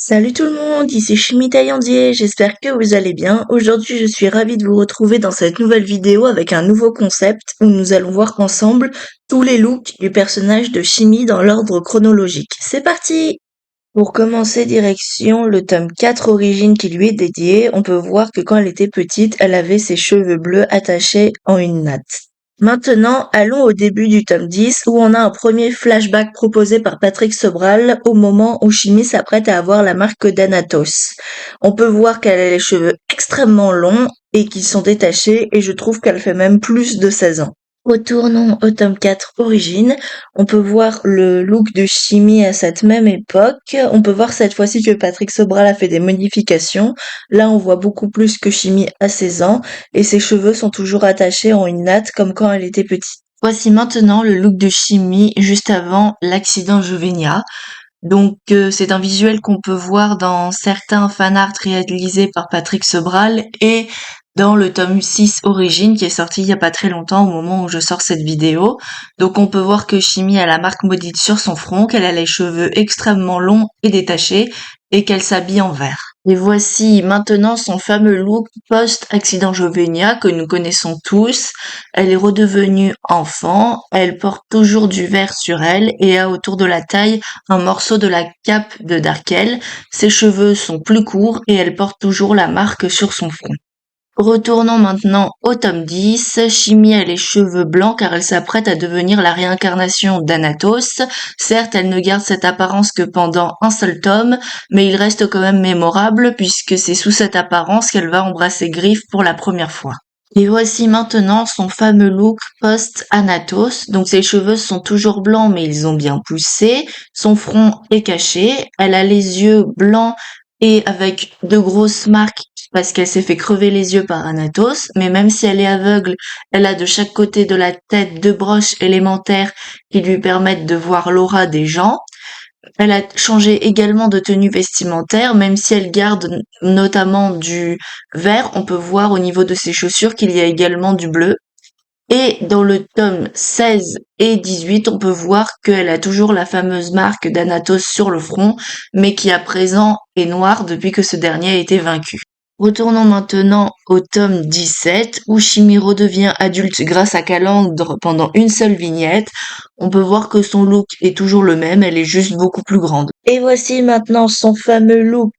Salut tout le monde, ici Chimie Taillandier, j'espère que vous allez bien. Aujourd'hui, je suis ravie de vous retrouver dans cette nouvelle vidéo avec un nouveau concept où nous allons voir ensemble tous les looks du personnage de Chimie dans l'ordre chronologique. C'est parti! Pour commencer, direction le tome 4 Origine qui lui est dédié, on peut voir que quand elle était petite, elle avait ses cheveux bleus attachés en une natte. Maintenant, allons au début du tome 10 où on a un premier flashback proposé par Patrick Sobral au moment où Chimie s'apprête à avoir la marque d'Anatos. On peut voir qu'elle a les cheveux extrêmement longs et qu'ils sont détachés et je trouve qu'elle fait même plus de 16 ans. Retournons au tome 4 Origine. On peut voir le look de Chimie à cette même époque. On peut voir cette fois-ci que Patrick Sobral a fait des modifications. Là, on voit beaucoup plus que Chimie à 16 ans et ses cheveux sont toujours attachés en une natte comme quand elle était petite. Voici maintenant le look de Chimie juste avant l'accident Jovenia. Donc c'est un visuel qu'on peut voir dans certains fanarts réalisés par Patrick Sobral et dans le tome 6 Origine qui est sorti il y a pas très longtemps au moment où je sors cette vidéo. Donc on peut voir que Chimie a la marque maudite sur son front, qu'elle a les cheveux extrêmement longs et détachés et qu'elle s'habille en vert. Et voici maintenant son fameux look post-accident Jovenia que nous connaissons tous. Elle est redevenue enfant, elle porte toujours du vert sur elle et a autour de la taille un morceau de la cape de Darkel. Ses cheveux sont plus courts et elle porte toujours la marque sur son front. Retournons maintenant au tome 10. Chimie a les cheveux blancs car elle s'apprête à devenir la réincarnation d'Anatos. Certes, elle ne garde cette apparence que pendant un seul tome, mais il reste quand même mémorable puisque c'est sous cette apparence qu'elle va embrasser Griff pour la première fois. Et voici maintenant son fameux look post-Anatos. Donc ses cheveux sont toujours blancs mais ils ont bien poussé. Son front est caché. Elle a les yeux blancs et avec de grosses marques parce qu'elle s'est fait crever les yeux par Anatos. Mais même si elle est aveugle, elle a de chaque côté de la tête deux broches élémentaires qui lui permettent de voir l'aura des gens. Elle a changé également de tenue vestimentaire, même si elle garde notamment du vert, on peut voir au niveau de ses chaussures qu'il y a également du bleu. Et dans le tome 16 et 18, on peut voir qu'elle a toujours la fameuse marque d'Anatos sur le front, mais qui à présent est noire depuis que ce dernier a été vaincu. Retournons maintenant au tome 17, où Chimiro devient adulte grâce à Calandre pendant une seule vignette. On peut voir que son look est toujours le même, elle est juste beaucoup plus grande. Et voici maintenant son fameux look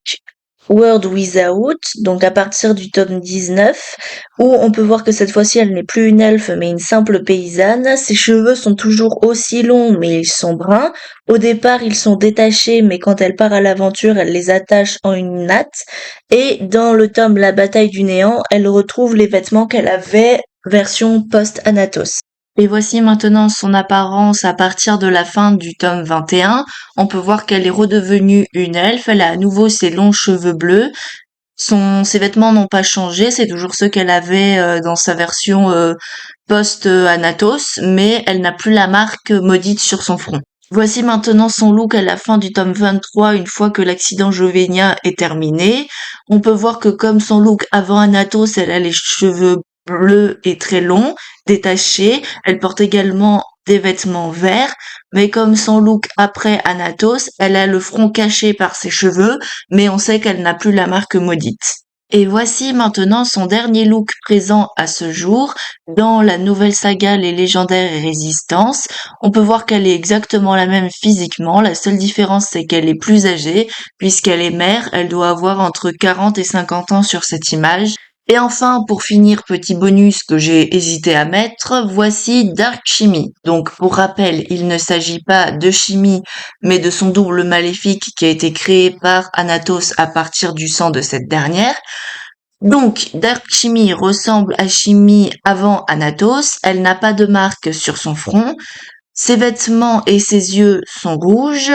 World Without, donc à partir du tome 19, où on peut voir que cette fois-ci elle n'est plus une elfe mais une simple paysanne. Ses cheveux sont toujours aussi longs mais ils sont bruns. Au départ ils sont détachés mais quand elle part à l'aventure elle les attache en une natte. Et dans le tome La bataille du néant, elle retrouve les vêtements qu'elle avait version post-Anatos. Et voici maintenant son apparence à partir de la fin du tome 21. On peut voir qu'elle est redevenue une elfe, elle a à nouveau ses longs cheveux bleus. Ses vêtements n'ont pas changé, c'est toujours ceux qu'elle avait dans sa version post-Anatos, mais elle n'a plus la marque maudite sur son front. Voici maintenant son look à la fin du tome 23, une fois que l'accident Jovenia est terminé. On peut voir que comme son look avant Anatos, elle a les cheveux bleus et très longs, détachés. Elle porte également des vêtements verts, mais comme son look après Anatos, elle a le front caché par ses cheveux, mais on sait qu'elle n'a plus la marque maudite. Et voici maintenant son dernier look présent à ce jour dans la nouvelle saga Les Légendaires et Résistance. On peut voir qu'elle est exactement la même physiquement, la seule différence c'est qu'elle est plus âgée, puisqu'elle est mère, elle doit avoir entre 40 et 50 ans sur cette image. Et enfin, pour finir, petit bonus que j'ai hésité à mettre, voici Dark Chimie. Donc, pour rappel, il ne s'agit pas de Chimie, mais de son double maléfique qui a été créé par Anatos à partir du sang de cette dernière. Donc, Dark Chimie ressemble à Chimie avant Anatos, elle n'a pas de marque sur son front, ses vêtements et ses yeux sont rouges,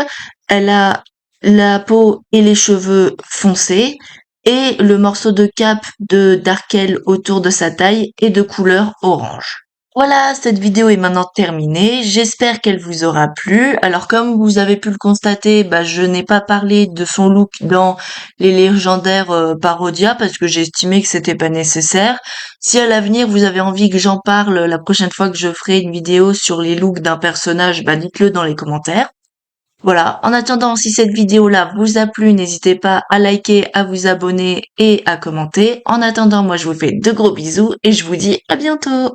elle a la peau et les cheveux foncés, et le morceau de cape de Darkel autour de sa taille est de couleur orange. Voilà, cette vidéo est maintenant terminée. J'espère qu'elle vous aura plu. Alors, comme vous avez pu le constater, je n'ai pas parlé de son look dans les légendaires Parodia parce que j'ai estimé que c'était pas nécessaire. Si à l'avenir vous avez envie que j'en parle la prochaine fois que je ferai une vidéo sur les looks d'un personnage, dites-le dans les commentaires. Voilà, en attendant, si cette vidéo-là vous a plu, n'hésitez pas à liker, à vous abonner et à commenter. En attendant, moi je vous fais de gros bisous et je vous dis à bientôt.